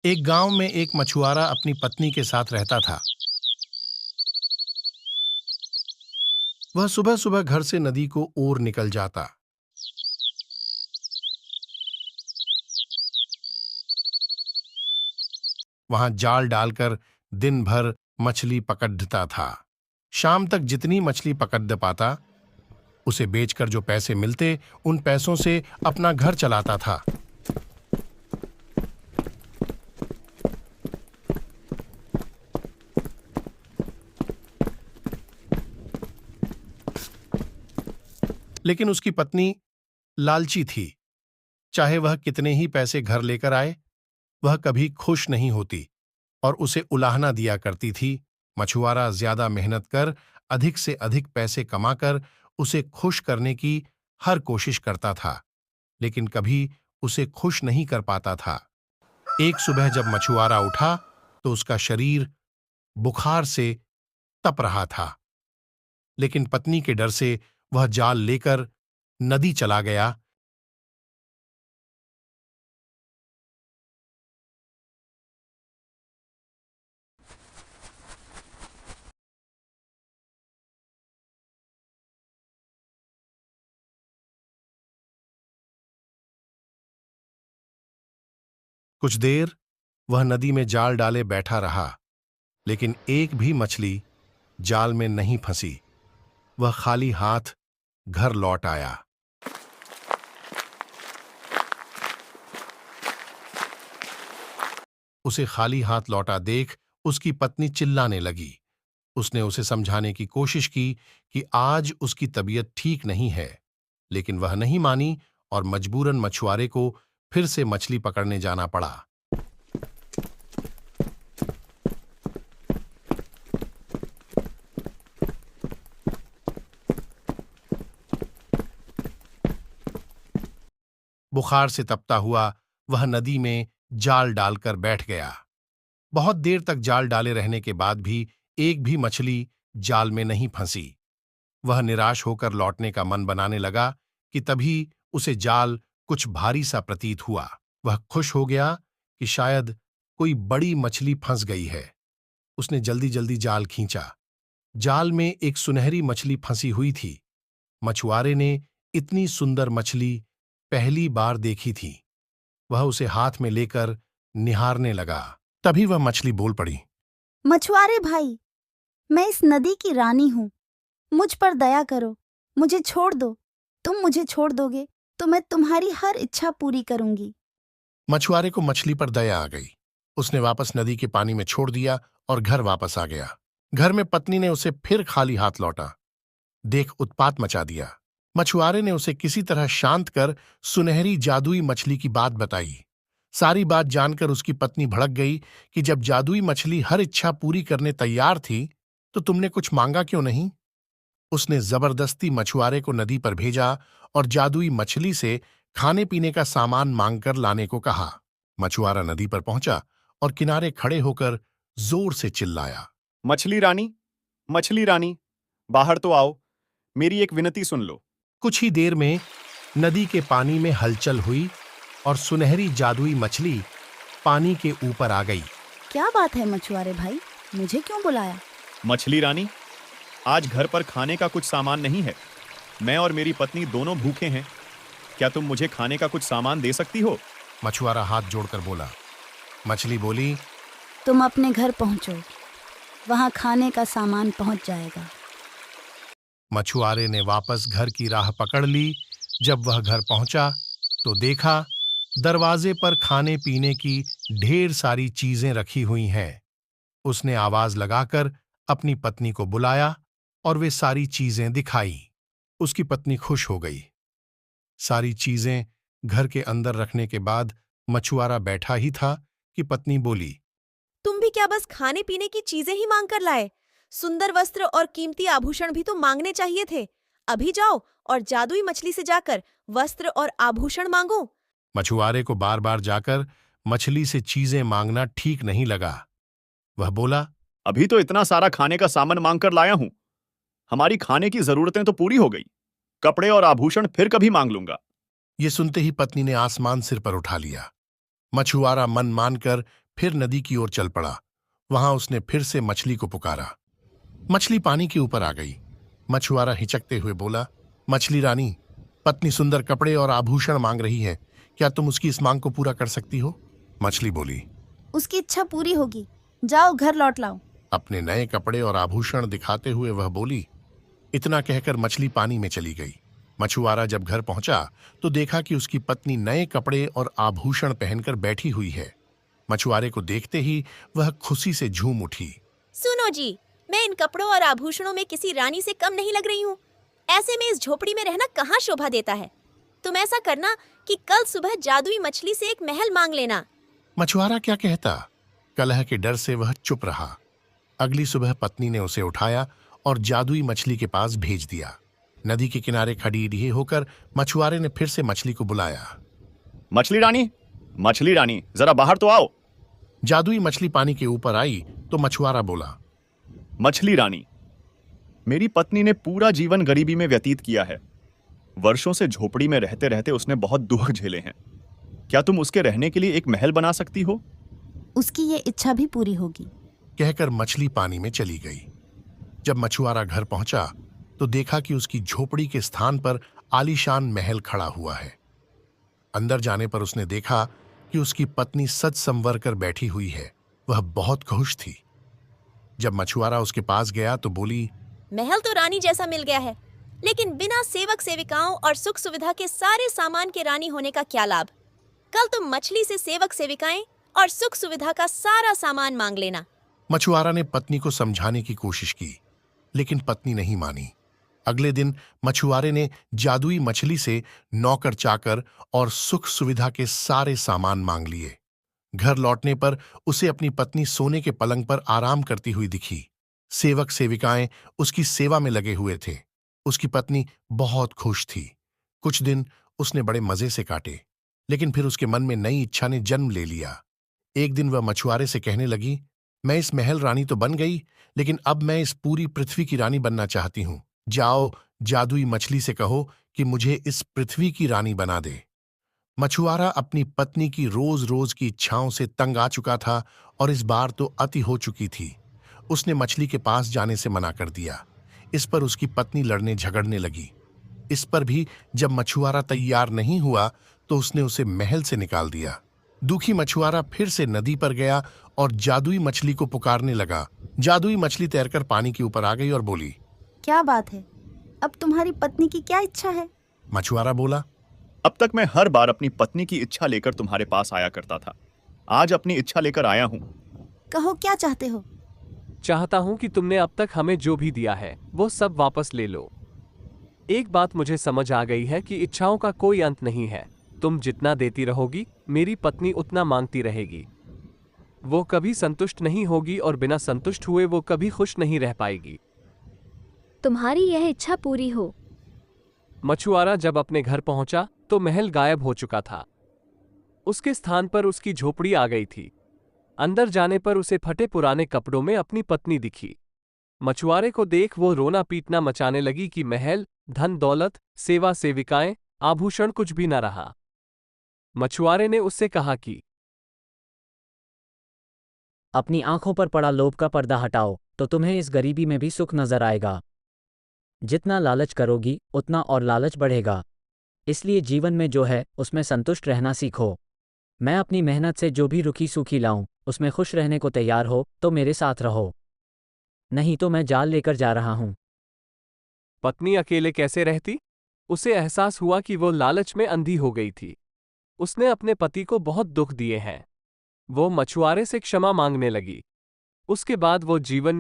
एक गांव में एक मछुआरा अपनी पत्नी के साथ रहता था। वह सुबह सुबह घर से नदी को ओर निकल जाता। वहां जाल डालकर दिन भर मछली पकड़ता था। शाम तक जितनी मछली पकड़ पाता, उसे बेचकर जो पैसे मिलते, उन पैसों से अपना घर चलाता था। लेकिन उसकी पत्नी लालची थी। चाहे वह कितने ही पैसे घर लेकर आए, वह कभी खुश नहीं होती और उसे उलाहना दिया करती थी। मछुआरा ज्यादा मेहनत कर अधिक से अधिक पैसे कमाकर उसे खुश करने की हर कोशिश करता था, लेकिन कभी उसे खुश नहीं कर पाता था। एक सुबह जब मछुआरा उठा तो उसका शरीर बुखार से तप रहा था, लेकिन पत्नी के डर से वह जाल लेकर नदी चला गया। कुछ देर वह नदी में जाल डाले बैठा रहा, लेकिन एक भी मछली जाल में नहीं फंसी। वह खाली हाथ घर लौट आया। उसे खाली हाथ लौटा देख उसकी पत्नी चिल्लाने लगी। उसने उसे समझाने की कोशिश की कि आज उसकी तबीयत ठीक नहीं है, लेकिन वह नहीं मानी और मजबूरन मछुआरे को फिर से मछली पकड़ने जाना पड़ा। बुखार से तपता हुआ वह नदी में जाल डालकर बैठ गया। बहुत देर तक जाल डाले रहने के बाद भी एक भी मछली जाल में नहीं फंसी। वह निराश होकर लौटने का मन बनाने लगा कि तभी उसे जाल कुछ भारी सा प्रतीत हुआ। वह खुश हो गया कि शायद कोई बड़ी मछली फंस गई है। उसने जल्दी जल्दी जाल खींचा। जाल में एक सुनहरी मछली फंसी हुई थी। मछुआरे ने इतनी सुंदर मछली पहली बार देखी थी। वह उसे हाथ में लेकर निहारने लगा। तभी वह मछली बोल पड़ी, मछुआरे भाई, मैं इस नदी की रानी हूँ। मुझ पर दया करो, मुझे छोड़ दो। तुम मुझे छोड़ दोगे तो मैं तुम्हारी हर इच्छा पूरी करूंगी। मछुआरे को मछली पर दया आ गई। उसने वापस नदी के पानी में छोड़ दिया और घर वापस आ गया। घर में पत्नी ने उसे फिर खाली हाथ लौटा देख उत्पात मचा दिया। मछुआरे ने उसे किसी तरह शांत कर सुनहरी जादुई मछली की बात बताई। सारी बात जानकर उसकी पत्नी भड़क गई कि जब जादुई मछली हर इच्छा पूरी करने तैयार थी, तो तुमने कुछ मांगा क्यों नहीं? उसने जबरदस्ती मछुआरे को नदी पर भेजा और जादुई मछली से खाने पीने का सामान मांगकर लाने को कहा। मछुआरा नदी पर पहुंचा और किनारे खड़े होकर जोर से चिल्लाया, मछली रानी, बाहर तो आओ, मेरी एक विनती सुन लो। कुछ ही देर में नदी के पानी में हलचल हुई और सुनहरी जादुई मछली पानी के ऊपर आ गई। क्या बात है मछुआरे भाई, मुझे क्यों बुलाया? मछली रानी, आज घर पर खाने का कुछ सामान नहीं है। मैं और मेरी पत्नी दोनों भूखे हैं। क्या तुम मुझे खाने का कुछ सामान दे सकती हो? मछुआरा हाथ जोड़कर बोला। मछली बोली, तुम अपने घर पहुंचो, वहां खाने का सामान पहुंच जाएगा। मछुआरे ने वापस घर की राह पकड़ ली। जब वह घर पहुंचा तो देखा दरवाजे पर खाने पीने की ढेर सारी चीजें रखी हुई हैं। उसने आवाज लगाकर अपनी पत्नी को बुलाया और वे सारी चीजें दिखाई। उसकी पत्नी खुश हो गई। सारी चीजें घर के अंदर रखने के बाद मछुआरा बैठा ही था कि पत्नी बोली, तुम भी क्या बस खाने पीने की चीजें ही मांग कर लाए? सुंदर वस्त्र और कीमती आभूषण भी तो मांगने चाहिए थे। अभी जाओ और जादुई मछली से जाकर वस्त्र और आभूषण मांगो। मछुआरे को बार बार जाकर मछली से चीजें मांगना ठीक नहीं लगा। वह बोला, अभी तो इतना सारा खाने का सामान मांग कर लाया हूं। हमारी खाने की जरूरतें तो पूरी हो गई। कपड़े और आभूषण फिर कभी मांग लूंगा। ये सुनते ही पत्नी ने आसमान सिर पर उठा लिया। मछुआरा मन मानकर फिर नदी की ओर चल पड़ा। वहां उसने फिर से मछली को पुकारा। मछली पानी के ऊपर आ गई। मछुआरा हिचकते हुए बोला, मछली रानी, पत्नी सुंदर कपड़े और आभूषण मांग रही है, क्या तुम उसकी इस मांग को पूरा कर सकती हो? मछली बोली, उसकी इच्छा पूरी होगी, जाओ घर लौट लाओ। अपने नए कपड़े और आभूषण दिखाते हुए वह बोली। इतना कहकर मछली पानी में चली गई। मछुआरा जब घर पहुंचा तो देखा कि उसकी पत्नी नए कपड़े और आभूषण पहनकर बैठी हुई है। मछुआरे को देखते ही वह खुशी से झूम उठी। सुनो जी, मैं इन कपड़ों और आभूषणों में किसी रानी से कम नहीं लग रही हूँ। ऐसे में इस झोपड़ी में रहना कहाँ शोभा देता है। तुम ऐसा करना कि कल सुबह जादुई मछली से एक महल मांग लेना। मछुआरा क्या कहता, कलह के डर से वह चुप रहा। अगली सुबह पत्नी ने उसे उठाया और जादुई मछली के पास भेज दिया। नदी के किनारे खड़ी रही होकर मछुआरे ने फिर से मछली को बुलाया। मछली रानी, जरा बाहर तो आओ। जादुई मछली पानी के ऊपर आई तो मछुआरा बोला, मछली रानी, मेरी पत्नी ने पूरा जीवन गरीबी में व्यतीत किया है। वर्षों से झोपड़ी में रहते रहते उसने बहुत दुख झेले हैं। क्या तुम उसके रहने के लिए एक महल बना सकती हो? उसकी ये इच्छा भी पूरी होगी। कहकर मछली पानी में चली गई। जब मछुआरा घर पहुंचा तो देखा कि उसकी झोपड़ी के स्थान पर आलीशान महल खड़ा हुआ है। अंदर जाने पर उसने देखा कि उसकी पत्नी सज संवर कर बैठी हुई है। वह बहुत खुश थी। जब मछुआरा उसके पास गया तो बोली, महल तो रानी जैसा मिल गया है, लेकिन बिना सेवक सेविकाओं और सुख सुविधा के सारे सामान के रानी होने का क्या लाभ। कल तुम मछली से सेवक सेविकाएं और सुख सुविधा का सारा सामान मांग लेना। मछुआरा ने पत्नी को समझाने की कोशिश की, लेकिन पत्नी नहीं मानी। अगले दिन मछुआरे ने जादुई मछली से नौकर चाकर और सुख सुविधा के सारे सामान मांग लिए। घर लौटने पर उसे अपनी पत्नी सोने के पलंग पर आराम करती हुई दिखी। सेवक सेविकाएं उसकी सेवा में लगे हुए थे। उसकी पत्नी बहुत खुश थी। कुछ दिन उसने बड़े मजे से काटे, लेकिन फिर उसके मन में नई इच्छा ने जन्म ले लिया। एक दिन वह मछुआरे से कहने लगी, मैं इस महल रानी तो बन गई, लेकिन अब मैं इस पूरी पृथ्वी की रानी बनना चाहती हूं। जाओ जादुई मछली से कहो कि मुझे इस पृथ्वी की रानी बना दे। मछुआरा अपनी पत्नी की रोज रोज की इच्छाओं से तंग आ चुका था और इस बार तो अति हो चुकी थी। उसने मछली के पास जाने से मना कर दिया। इस पर उसकी पत्नी लड़ने झगड़ने लगी। इस पर भी जब मछुआरा तैयार नहीं हुआ तो उसने उसे महल से निकाल दिया। दुखी मछुआरा फिर से नदी पर गया और जादुई मछली को पुकारने लगा। जादुई मछली तैरकर पानी के ऊपर आ गई और बोली, क्या बात है, अब तुम्हारी पत्नी की क्या इच्छा है? मछुआरा बोला, अब तक मैं हर बार अपनी पत्नी की इच्छा लेकर तुम्हारे पास आया करता था। आज अपनी इच्छा लेकर आया हूं। कहो क्या चाहते हो? चाहता हूं कि तुमने अब तक हमें जो भी दिया है वो सब वापस ले लो। एक बात मुझे समझ आ गई है कि इच्छाओं का कोई अंत नहीं है। तुम जितना देती रहोगी, मेरी पत्नी उतना मांगती रहेगी। वो कभी संतुष्ट नहीं होगी और बिना संतुष्ट हुए वो कभी खुश नहीं रह पाएगी। तुम्हारी यह इच्छा पूरी हो। मछुआरा जब अपने घर पहुंचा तो महल गायब हो चुका था। उसके स्थान पर उसकी झोपड़ी आ गई थी। अंदर जाने पर उसे फटे पुराने कपड़ों में अपनी पत्नी दिखी। मछुआरे को देख वो रोना पीटना मचाने लगी कि महल, धन दौलत, सेवा सेविकाएं, आभूषण कुछ भी न रहा। मछुआरे ने उससे कहा कि अपनी आंखों पर पड़ा लोभ का पर्दा हटाओ तो तुम्हें इस गरीबी में भी सुख नजर आएगा। जितना लालच करोगी उतना और लालच बढ़ेगा। इसलिए जीवन में जो है उसमें संतुष्ट रहना सीखो। मैं अपनी मेहनत से जो भी रुखी सूखी लाऊं उसमें खुश रहने को तैयार हो तो मेरे साथ रहो, नहीं तो मैं जाल लेकर जा रहा हूं। पत्नी अकेले कैसे रहती? उसे एहसास हुआ कि वो लालच में अंधी हो गई थी। उसने अपने पति को बहुत दुख दिए हैं। वो मछुआरे से क्षमा मांगने लगी। उसके बाद वो जीवन